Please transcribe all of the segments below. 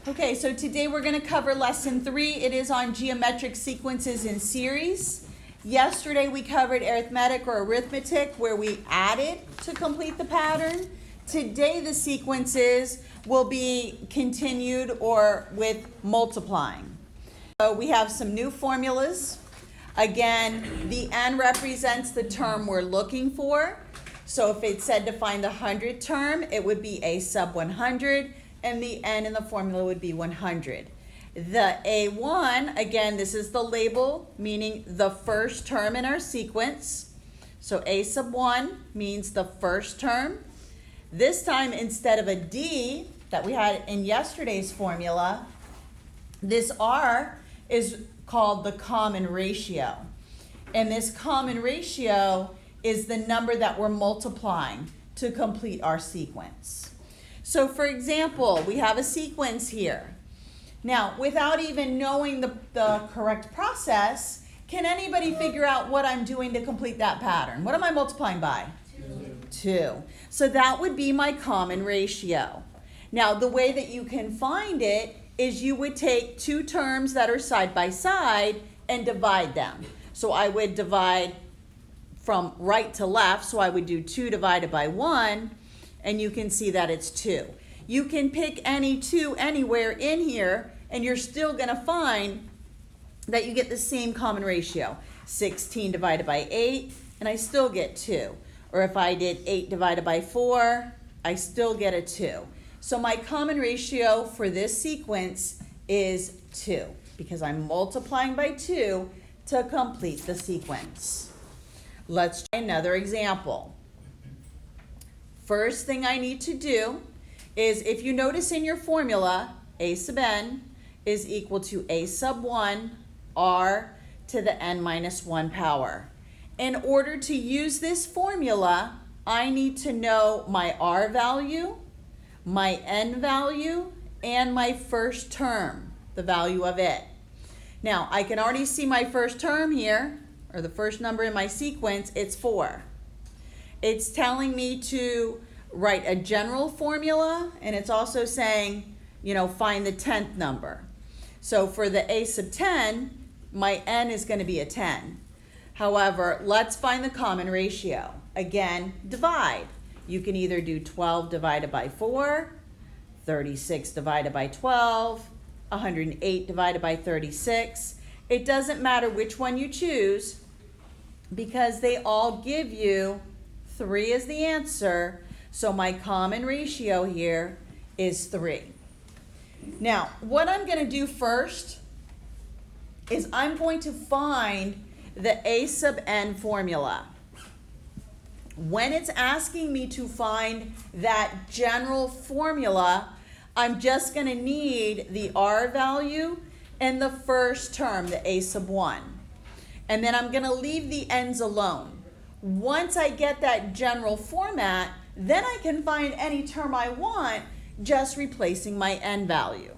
Okay, so today we're going to cover lesson 3. It is on geometric sequences in series. Yesterday we covered arithmetic or arithmetic where we added to complete the pattern. Today the sequences will be continued or with multiplying. So we have some new formulas. Again, the n represents the term we're looking for. So if it said to find the 100 term, it would be a sub 100. And the n in the formula would be 100. The A1, again, this is the label, meaning the first term in our sequence. So A sub 1 means the first term. This time, instead of a D that we had in yesterday's formula, this R is called the common ratio. And this common ratio is the number that we're multiplying to complete our sequence. So for example, we have a sequence here. Now, without even knowing the correct process, can anybody figure out what I'm doing to complete that pattern? What am I multiplying by? 2. So that would be my common ratio. Now, the way that you can find it is you would take two terms that are side by side and divide them. So I would divide from right to left, so I would do 2 divided by 1. And you can see that it's 2. You can pick any 2 anywhere in here, and you're still going to find that you get the same common ratio. 16 divided by 8, and I still get 2. Or if I did 8 divided by 4, I still get a 2. So my common ratio for this sequence is 2, because I'm multiplying by 2 to complete the sequence. Let's try another example. First thing I need to do is, if you notice in your formula, a sub n is equal to a sub 1 r to the n minus 1 power. In order to use this formula, I need to know my r value, my n value, and my first term, the value of it. Now, I can already see my first term here, or the first number in my sequence, it's 4. It's telling me to write a general formula, and it's also saying, find the 10th number. So for the a sub 10, my n is going to be a 10. However, let's find the common ratio. Again, divide. You can either do 12 divided by 4, 36 divided by 12, 108 divided by 36. It doesn't matter which one you choose, because they all give you 3 is the answer, so my common ratio here is 3. Now, what I'm going to do first is I'm going to find the a sub n formula. When it's asking me to find that general formula, I'm just going to need the r value and the first term, the a sub 1. And then I'm going to leave the n's alone. Once I get that general format, then I can find any term I want, just replacing my n value.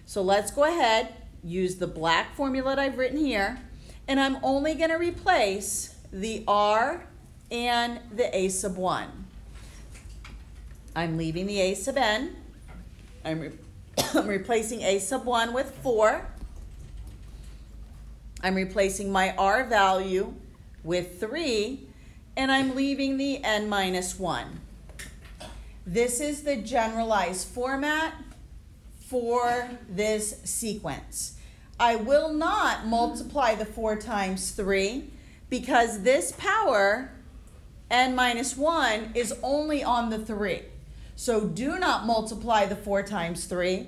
So let's go ahead, use the black formula that I've written here, and I'm only going to replace the r and the a sub 1. I'm leaving the a sub n. I'm replacing a sub 1 with 4. I'm replacing my r value with 3, and I'm leaving the n minus 1. This is the generalized format for this sequence. I will not multiply the 4 times 3 because this power, n minus 1, is only on the 3. So do not multiply the 4 times 3.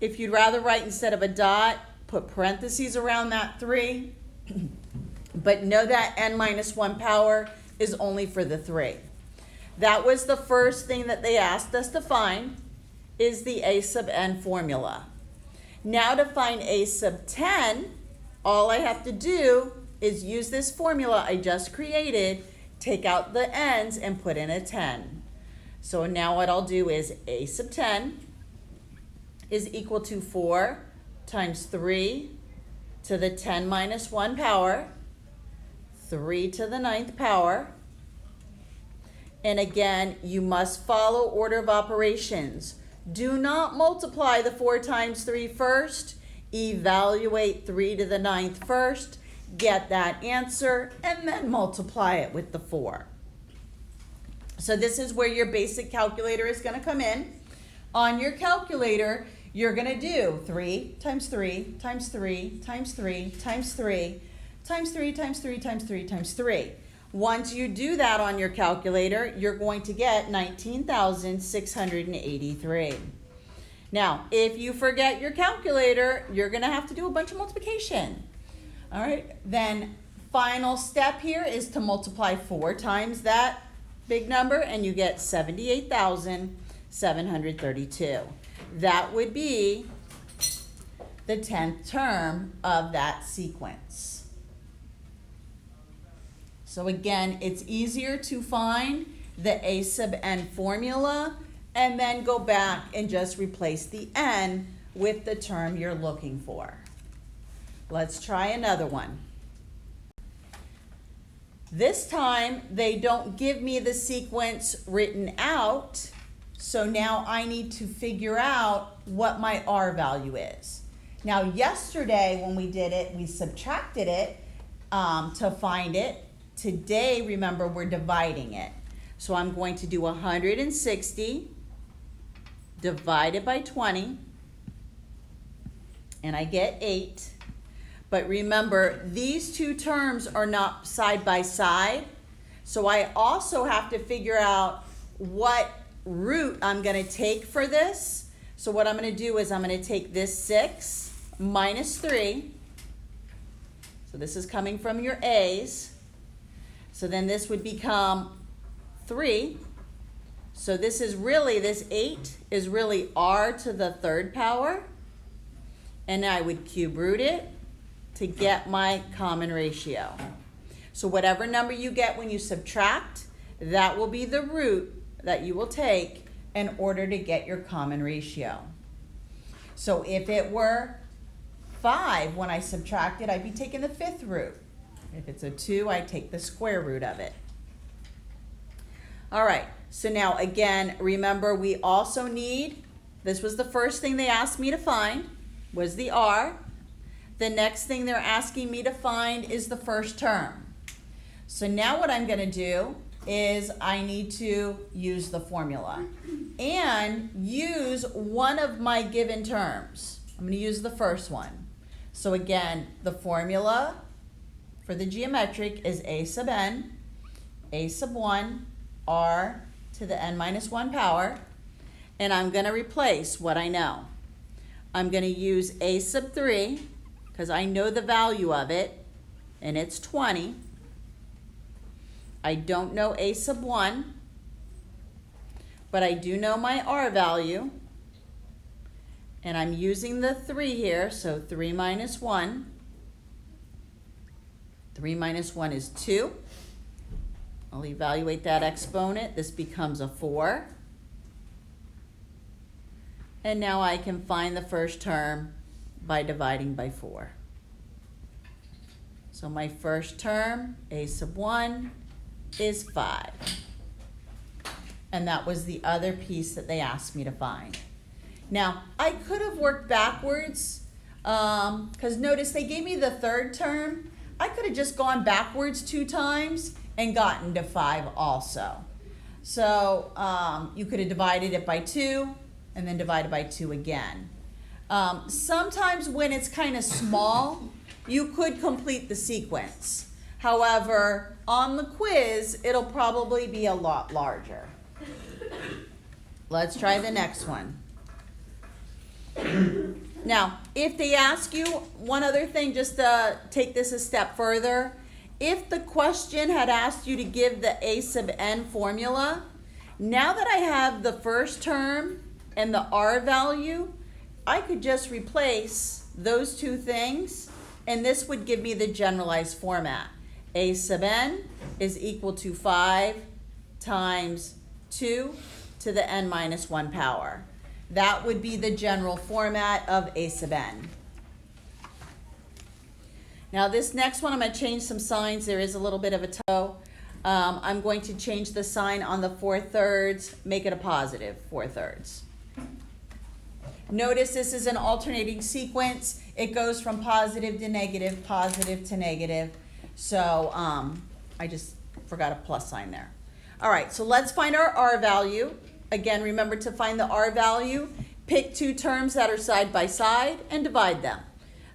If you'd rather write instead of a dot, put parentheses around that 3. But know that n minus 1 power is only for the 3. That was the first thing that they asked us to find, is the a sub n formula. Now to find a sub 10, all I have to do is use this formula I just created, take out the n's and put in a 10. So now what I'll do is a sub 10 is equal to 4 times 3 to the 10 minus 1 power, 3 to the 9th power. And again, you must follow order of operations. Do not multiply the 4 times 3 first. Evaluate 3 to the 9th first. Get that answer and then multiply it with the 4. So this is where your basic calculator is going to come in. On your calculator, you're going to do 3 times 3 times 3 times 3 times 3 times 3 times 3 times 3 times 3. Once you do that on your calculator, you're going to get 19,683. Now, if you forget your calculator, you're going to have to do a bunch of multiplication. All right, then final step here is to multiply 4 times that big number, and you get 78,732. That would be the 10th term of that sequence. So again, it's easier to find the a sub n formula and then go back and just replace the n with the term you're looking for. Let's try another one. This time, they don't give me the sequence written out, so now I need to figure out what my r value is. Now, yesterday when we did it, we subtracted it to find it. Today, remember, we're dividing it. So I'm going to do 160 divided by 20, and I get 8. But remember, these two terms are not side by side, so I also have to figure out what root I'm going to take for this. So what I'm going to do is I'm going to take this 6 minus 3. So this is coming from your a's. So then this would become 3. So this is really, this 8 is really r to the 3rd power. And I would cube root it to get my common ratio. So whatever number you get when you subtract, that will be the root that you will take in order to get your common ratio. So if it were 5 when I subtracted, I'd be taking the 5th root. If it's a 2, I take the square root of it. All right, so now again, remember we also need, this was the first thing they asked me to find, was the r. The next thing they're asking me to find is the first term. So now what I'm going to do is I need to use the formula and use one of my given terms. I'm going to use the first one. So again, the formula for the geometric is a sub n, a sub 1, r to the n minus 1 power, and I'm going to replace what I know. I'm going to use a sub 3 because I know the value of it, and it's 20. I don't know a sub 1, but I do know my r value, and I'm using the 3 here, so 3 minus 1. 3 minus 1 is 2. I'll evaluate that exponent. This becomes a 4. And now I can find the first term by dividing by 4. So my first term, a sub 1, is 5. And that was the other piece that they asked me to find. Now, I could have worked backwards, because notice they gave me the third term. I could have just gone backwards 2 times and gotten to 5 also. So you could have divided it by 2 and then divided by 2 again. Sometimes when it's kind of small, you could complete the sequence. However, on the quiz, it'll probably be a lot larger. Let's try the next one. Now, if they ask you, one other thing, just to take this a step further, if the question had asked you to give the a sub n formula, now that I have the first term and the r value, I could just replace those 2 things, and this would give me the generalized format. A sub n is equal to 5 times 2 to the n minus 1 power. That would be the general format of a sub n. Now this next one, I'm going to change some signs. There is a little bit of a typo. I'm going to change the sign on the 4/3, make it a positive 4/3. Notice this is an alternating sequence. It goes from positive to negative, positive to negative. So I just forgot a plus sign there. All right, so let's find our R value. Again, remember to find the R value, pick two terms that are side by side and divide them.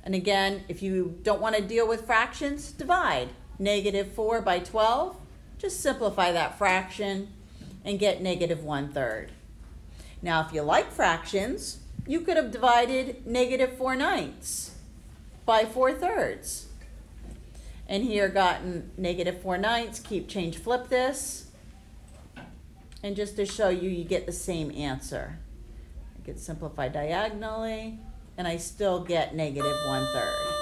And again, if you don't want to deal with fractions, divide. -4 by 12, just simplify that fraction and get -1/3. Now, if you like fractions, you could have divided -4/9 by 4/3. And here gotten -4/9, keep, change, flip this. And just to show you, you get the same answer. I could simplify diagonally, and I still get -1/3.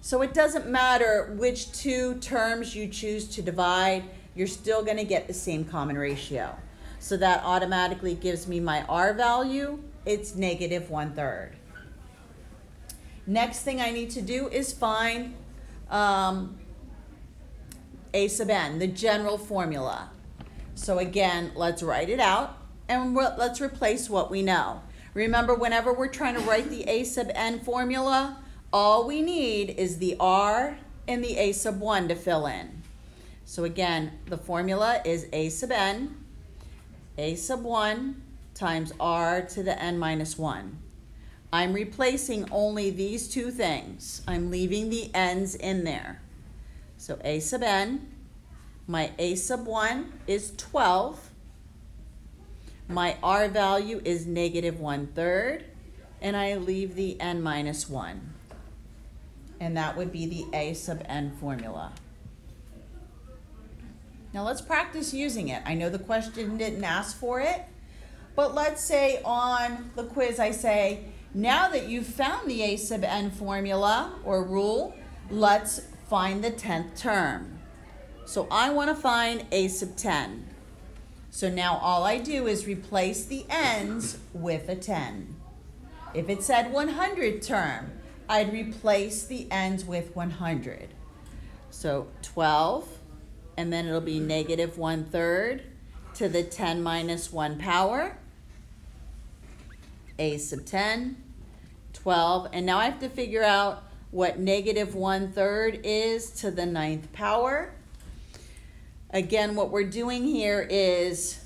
So it doesn't matter which two terms you choose to divide, you're still going to get the same common ratio. So that automatically gives me my R value. It's -1/3. Next thing I need to do is find A sub n, the general formula. So again, let's write it out and let's replace what we know. Remember, whenever we're trying to write the A sub n formula, all we need is the R and the A sub 1 to fill in. So again, the formula is A sub n, A sub 1 times R to the n minus 1. I'm replacing only these two things. I'm leaving the n's in there. So A sub n, my A sub 1 is 12. My R value is -1/3, and I leave the n minus 1. And that would be the A sub n formula. Now let's practice using it. I know the question didn't ask for it, but let's say on the quiz I say, now that you've found the A sub n formula or rule, let's find the 10th term. So I want to find A sub 10. So now all I do is replace the n's with a 10. If it said 100 term, I'd replace the n's with 100. So 12, and then it'll be -1/3 to the 10 minus 1 power. A sub 10, 12, and now I have to figure out what -1/3 is to the 9th power. Again, what we're doing here is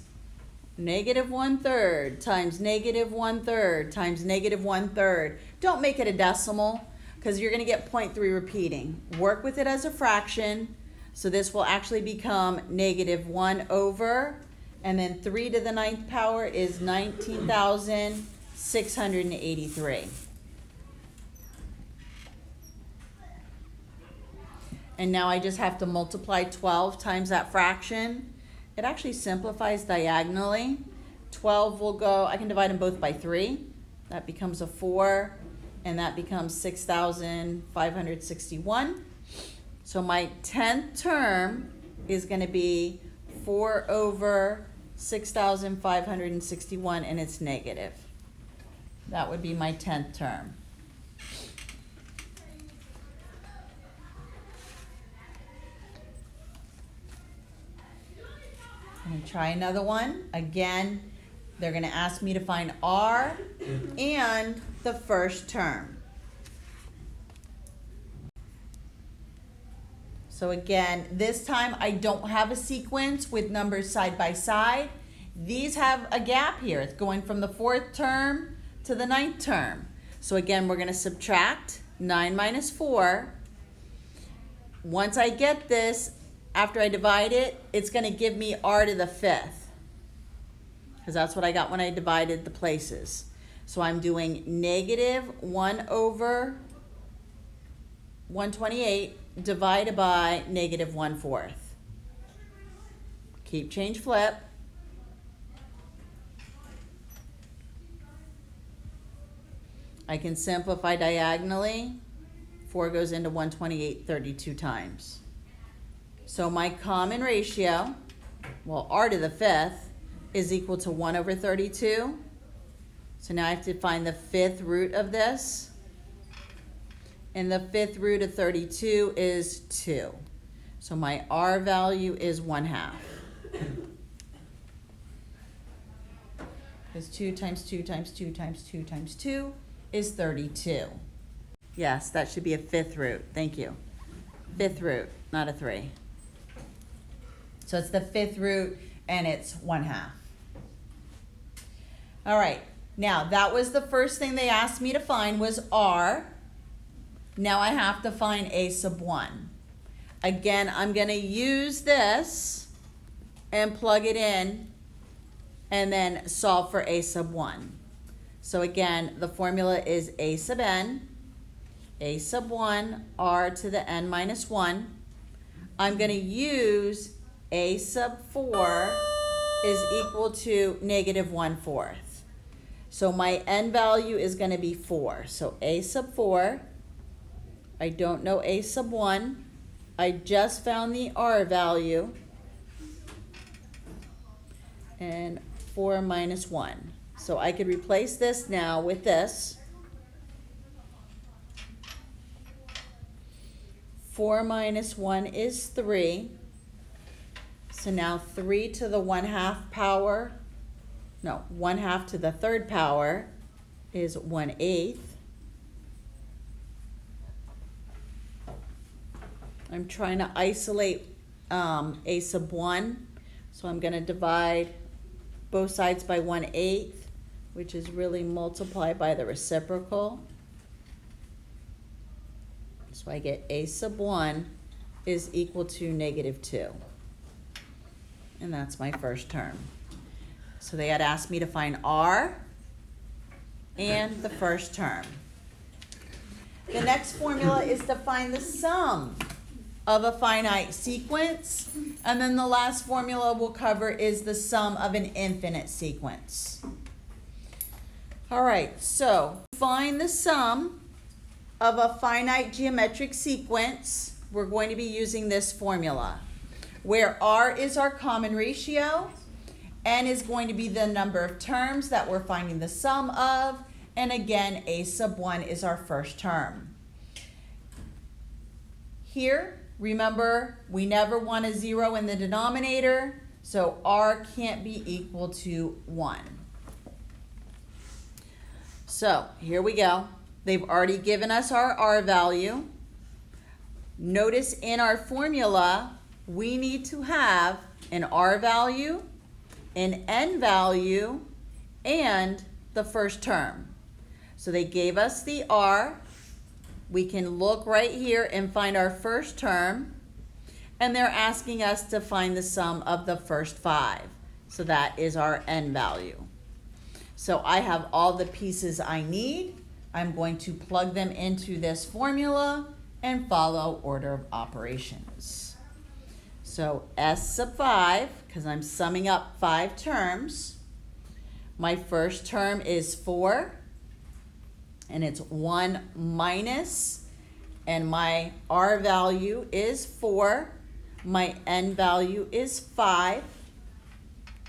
-1/3 times -1/3 times -1/3. Don't make it a decimal because you're going to get 0.3 repeating. Work with it as a fraction. So this will actually become -1 over, and then 3 to the 9th power is 19,683. And now I just have to multiply 12 times that fraction. It actually simplifies diagonally. 12 will go, I can divide them both by 3. That becomes a 4, and that becomes 6,561. So my 10th term is going to be 4 over 6,561, and it's negative. That would be my 10th term. I'm going to try another one. Again, they're going to ask me to find R and the first term. So again, this time I don't have a sequence with numbers side by side. These have a gap here. It's going from the 4th term to the 9th term. So again, we're going to subtract 9 minus 4. Once I get this, after I divide it, it's going to give me R to the 5th. Because that's what I got when I divided the places. So I'm doing -1 over 128 divided by -1/4. Keep, change, flip. I can simplify diagonally. 4 goes into 128 32 times. So my common ratio, well, R to the 5th, is equal to 1 over 32. So now I have to find the 5th root of this. And the 5th root of 32 is 2. So my R value is 1/2. because 2 times 2 times 2 times 2 times 2 is 32. Yes, that should be a fifth root. Thank you. Fifth root, not a 3. So it's the fifth root, and it's 1/2. All right, now that was the first thing they asked me to find was r. Now I have to find a sub 1. Again, I'm going to use this and plug it in and then solve for a sub 1. So again, the formula is a sub n, a sub 1, r to the n minus 1. I'm going to use a sub 4 is equal to negative 1/4. So my n value is going to be 4. So a sub 4, I don't know a sub 1. I just found the r value, and 4 minus 1. So I could replace this now with this. 4 minus 1 is 3. So now 3 to the 1/2 power, no, 1/2 to the 3rd power is 1/8. I'm trying to isolate a sub 1, so I'm going to divide both sides by 1/8, which is really multiplied by the reciprocal. So I get a sub 1 is equal to negative 2. And that's my first term. So they had asked me to find r and the first term. The next formula is to find the sum of a finite sequence, and then the last formula we'll cover is the sum of an infinite sequence. All right, so find the sum of a finite geometric sequence. We're going to be using this formula, where r is our common ratio, n is going to be the number of terms that we're finding the sum of, and again, a sub 1 is our first term. Here, remember, we never want a 0 in the denominator, so r can't be equal to 1. So here we go. They've already given us our r value. Notice in our formula, we need to have an r value, an n value, and the first term. So they gave us the r. We can look right here and find our first term, and they're asking us to find the sum of the first 5. So that is our n value. So I have all the pieces I need. I'm going to plug them into this formula and follow order of operations. So s sub 5, because I'm summing up 5 terms, my first term is 4, and it's 1 minus, and my r value is 4, my n value is 5,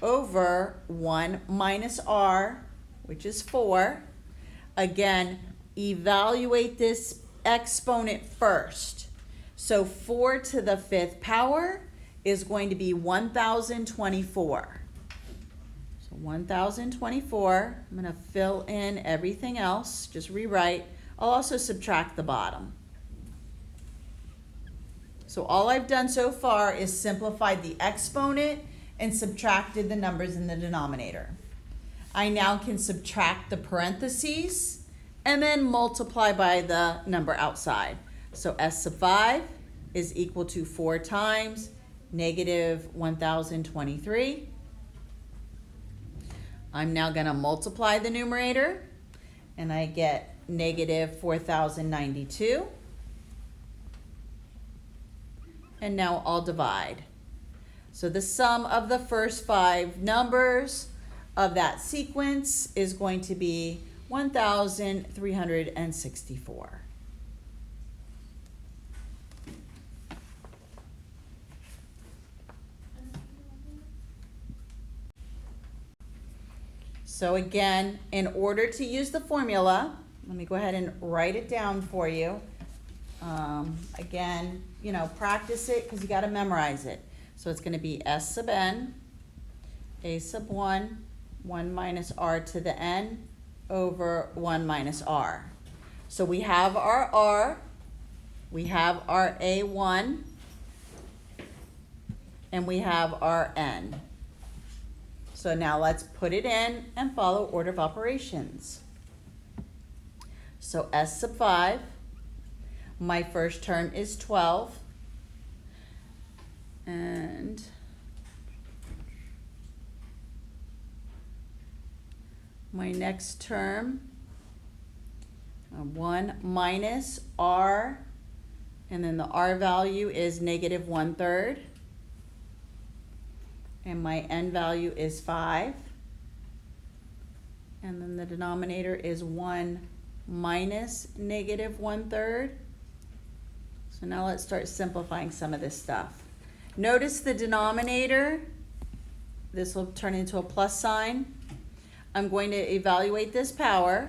over 1 minus r, which is 4. Again, evaluate this exponent first. So 4 to the 5th power is going to be 1024. So 1024, I'm going to fill in everything else, just rewrite. I'll also subtract the bottom. So all I've done so far is simplified the exponent and subtracted the numbers in the denominator. I now can subtract the parentheses and then multiply by the number outside. So s sub 5 is equal to 4 times negative 1023. I'm now going to multiply the numerator, and I get negative 4092. And now I'll divide. So the sum of the first 5 numbers of that sequence is going to be 1364. So again, in order to use the formula, let me go ahead and write it down for you. Again, you know, practice it because you got to memorize it. So it's going to be s sub n, a sub 1, 1 minus r to the n over 1 minus r. So we have our r, we have our a1, and we have our n. So now let's put it in and follow order of operations. So s sub 5, my first term is 12, and my next term, 1 minus r, and then the r value is negative 1/3, and my n value is 5, and then the denominator is 1 minus negative 1/3. So now let's start simplifying some of this stuff. Notice the denominator, this will turn into a plus sign. I'm going to evaluate this power.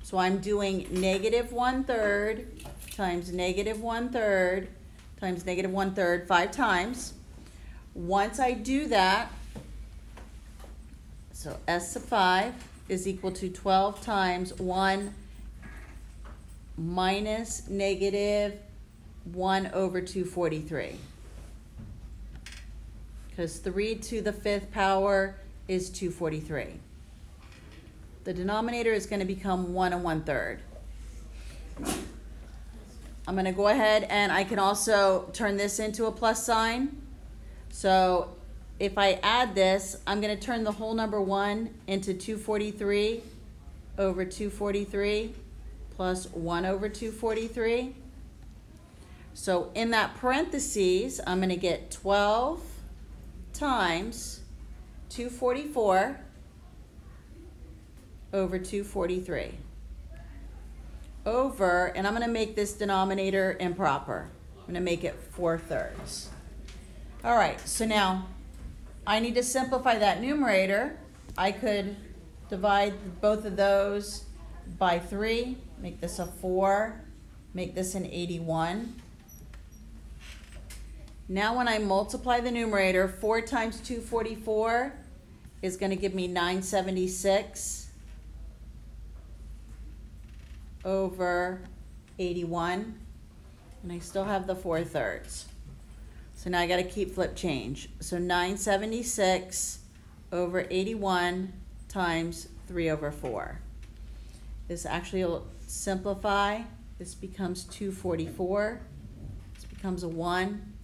So I'm doing negative 1/3 times negative 1/3 times negative 1/3 5 times. Once I do that, so s sub 5 is equal to 12 times 1 minus negative 1 over 243. Because 3 to the 5th power is 243. The denominator is going to become 1 1/3. I'm going to go ahead and I can also turn this into a plus sign. So if I add this, I'm going to turn the whole number 1 into 243 over 243 plus 1 over 243. So in that parentheses, I'm going to get 12 times 244 over 243 over, and I'm going to make this denominator improper. I'm going to make it 4/3. All right, so now I need to simplify that numerator. I could divide both of those by 3, make this a 4, make this an 81. Now when I multiply the numerator, 4 times 244 is going to give me 976 over 81, and I still have the 4/3. So now I got to keep flip change. So 976 over 81 times 3 over 4. This actually will simplify. This becomes 244. This becomes a 1.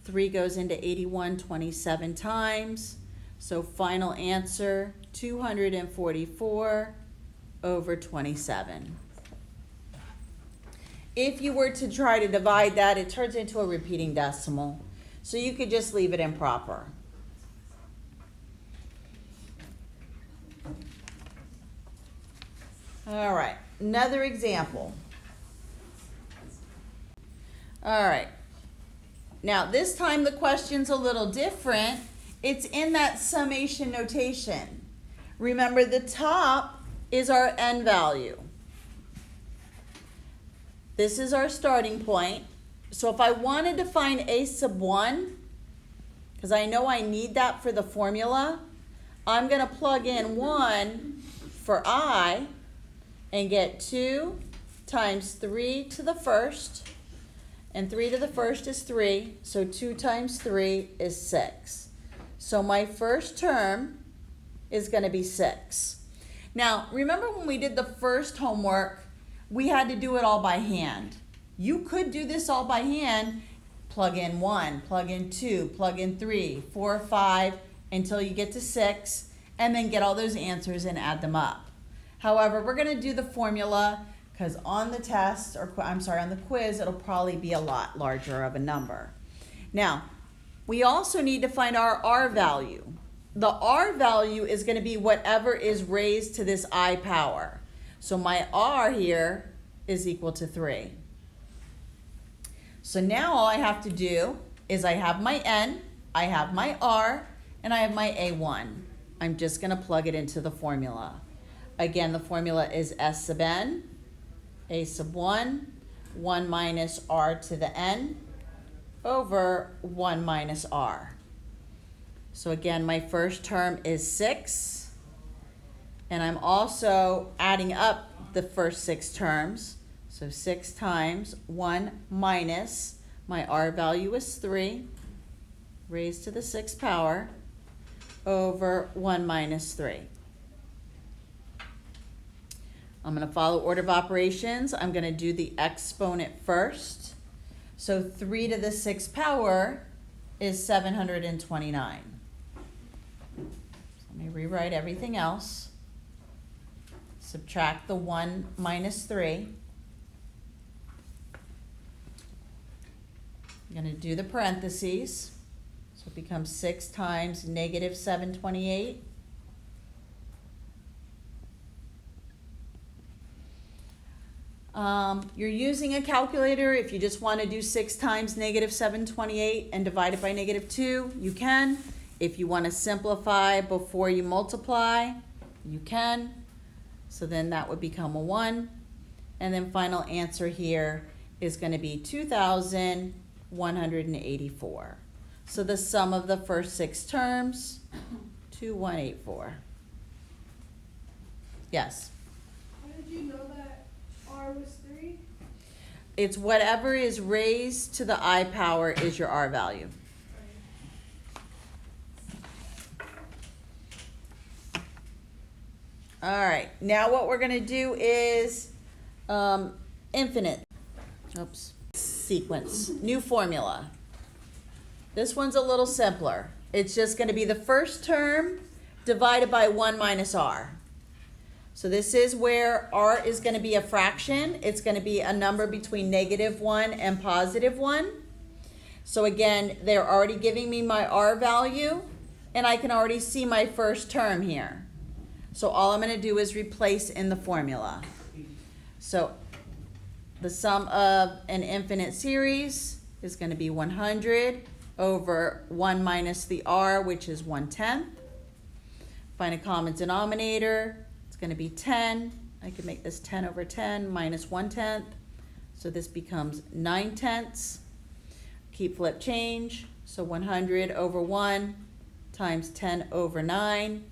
3 goes into 81 27 times. So final answer, 244 over 27. If you were to try to divide that, it turns into a repeating decimal. So you could just leave it improper. All right, another example. All right. Now, this time the question's a little different. It's in that summation notation. Remember, the top is our n value. This is our starting point. So if I wanted to find a sub 1, because I know I need that for the formula, I'm going to plug in 1 for I and get 2 times 3 to the first. And 3 to the first is 3, so 2 times 3 is 6. So my first term is going to be 6. Now, remember when we did the first homework, we had to do it all by hand. You could do this all by hand, plug in 1, plug in 2, plug in 3, 4, 5, until you get to 6, and then get all those answers and add them up. However, we're going to do the formula, because on the test, or I'm sorry, on the quiz, it'll probably be a lot larger of a number. Now, we also need to find our R value. The R value is going to be whatever is raised to this I power. So my R here is equal to 3. So now all I have to do is I have my N, I have my R, and I have my A1. I'm just going to plug it into the formula. Again, the formula is S sub N, A sub 1, 1 minus R to the N, over 1 minus R. So again, my first term is 6. And I'm also adding up the first 6 terms. So 6 times 1 minus, my R value is 3, raised to the 6th power, over 1 minus 3. I'm going to follow order of operations. I'm going to do the exponent first. So 3 to the 6th power is 729. So let me rewrite everything else. Subtract the 1 minus 3. I'm going to do the parentheses. So it becomes 6 times negative 728. You're using a calculator. If you just want to do 6 times negative 728 and divide it by negative 2, you can. If you want to simplify before you multiply, you can. So then that would become a 1. And then final answer here is going to be 2,184. So the sum of the first 6 terms, 2184. Yes? How did you know that R was 3? It's whatever is raised to the I power is your R value. All right, now what we're going to do is infinite sequence, new formula. This one's a little simpler. It's just going to be the first term divided by 1 minus R. So this is where R is going to be a fraction. It's going to be a number between -1 and +1. So again, they're already giving me my R value, and I can already see my first term here. So all I'm going to do is replace in the formula. So the sum of an infinite series is going to be 100 over 1 minus the R, which is 1/10. Find a common denominator. It's going to be 10. I can make this 10 over 10 minus 1/10. So this becomes 9/10. Keep flip change. So 100 over 1 times 10 over 9.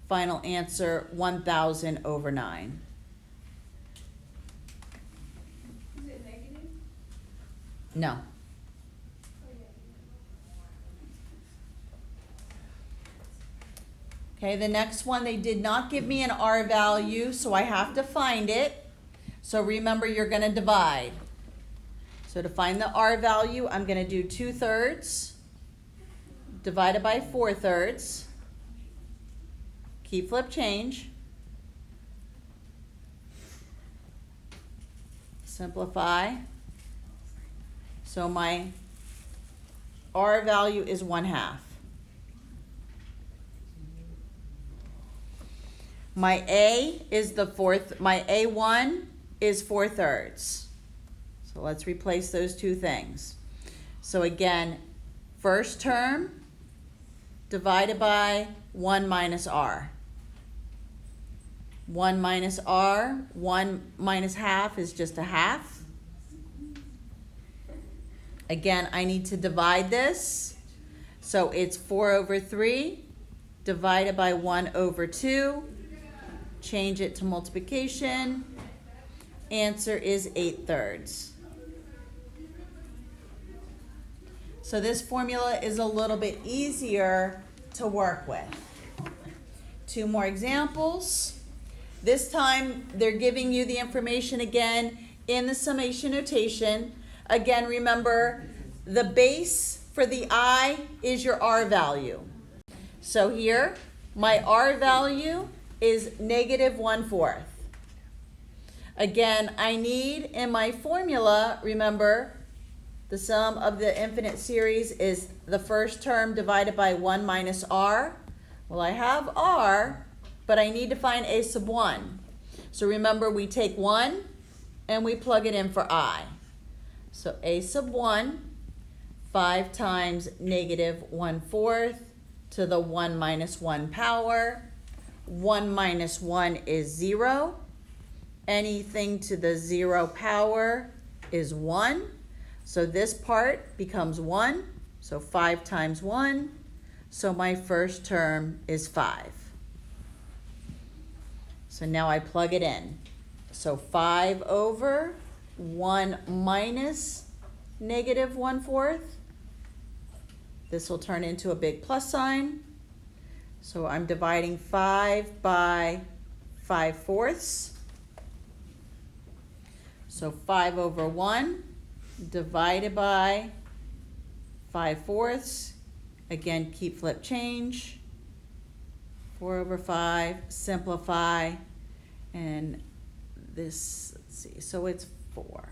Final answer, 1,000 over 9. Is it negative? No. Oh, yeah. Okay, the next one, they did not give me an R value, so I have to find it. So remember, you're going to divide. So to find the R value, I'm going to do 2/3 divided by 4/3. Keep flip change. Simplify. So my R value is 1/2. My A is my A1 is 4/3. So let's replace those two things. So again, first term divided by 1 minus R. 1 minus R, 1 minus half is just a half. Again, I need to divide this. So it's 4 over 3 divided by 1 over 2. Change it to multiplication. Answer is 8/3. So this formula is a little bit easier to work with. 2 more examples. This time they're giving you the information again in the summation notation. Again, remember the base for the I is your R value. So here, my R value is -1/4. Again, I need in my formula, remember, the sum of the infinite series is the first term divided by 1 minus R. Well, I have R, but I need to find A sub 1. So remember, we take 1 and we plug it in for I. So A sub 1, 5 times -1/4 to the 1 minus 1 power. 1 minus 1 is 0. Anything to the 0 power is 1. So this part becomes 1. So 5 times 1. So my first term is 5. So now I plug it in. So 5 over 1 minus negative 1/4. This will turn into a big plus sign. So I'm dividing 5 by 5/4. So 5 over 1 divided by 5/4. Again, keep flip change. 4 over 5, simplify, and this, let's see, so it's 4.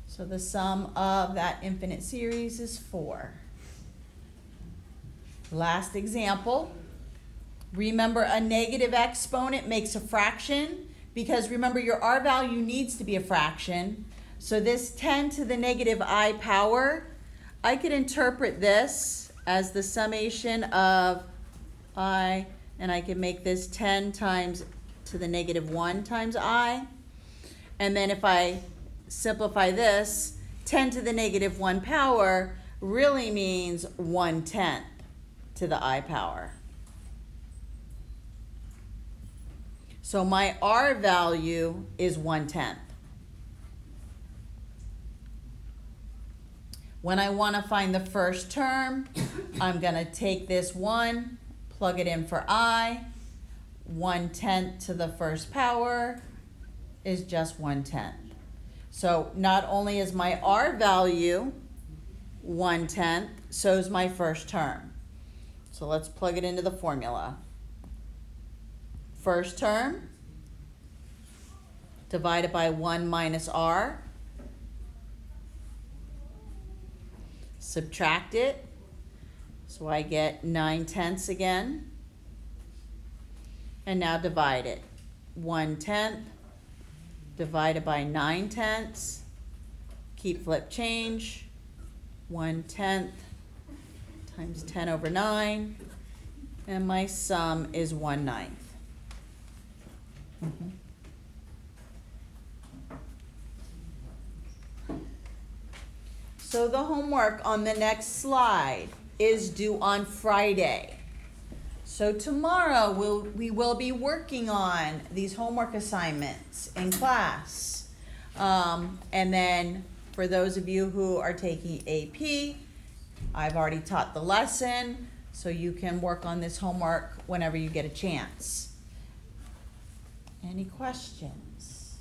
So the sum of that infinite series is 4. Last example. Remember, a negative exponent makes a fraction, because remember, your R value needs to be a fraction. So this 10 to the negative I power, I could interpret this as the summation of I, and I can make this 10 times to the negative 1 times I. And then if I simplify this, 10 to the negative 1 power really means 1/10 to the I power. So my R value is 1/10. When I want to find the first term, I'm going to take this 1, plug it in for I. 1/10 to the first power is just 1/10. So not only is my R value 1/10, so is my first term. So let's plug it into the formula. First term divided by 1 minus R. Subtract it, so I get 9/10 again. And now divide it. 1/10 divided by 9/10. Keep flip change. 1/10 times 10 over 9. And my sum is 1/9. So the homework on the next slide is due on Friday. So tomorrow we will be working on these homework assignments in class. And then for those of you who are taking AP, I've already taught the lesson, so you can work on this homework whenever you get a chance. Any questions?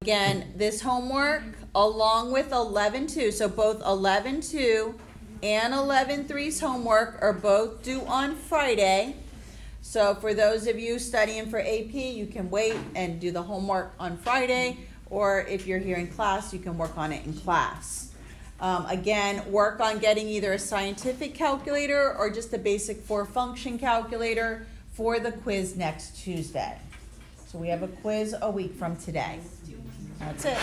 Again, this homework along with 11-2, so both 11-2 and 11-3's homework are both due on Friday. So for those of you studying for AP, you can wait and do the homework on Friday, or if you're here in class, you can work on it in class. Again, work on getting either a scientific calculator or just a basic 4-function calculator for the quiz next Tuesday. So we have a quiz a week from today. That's it.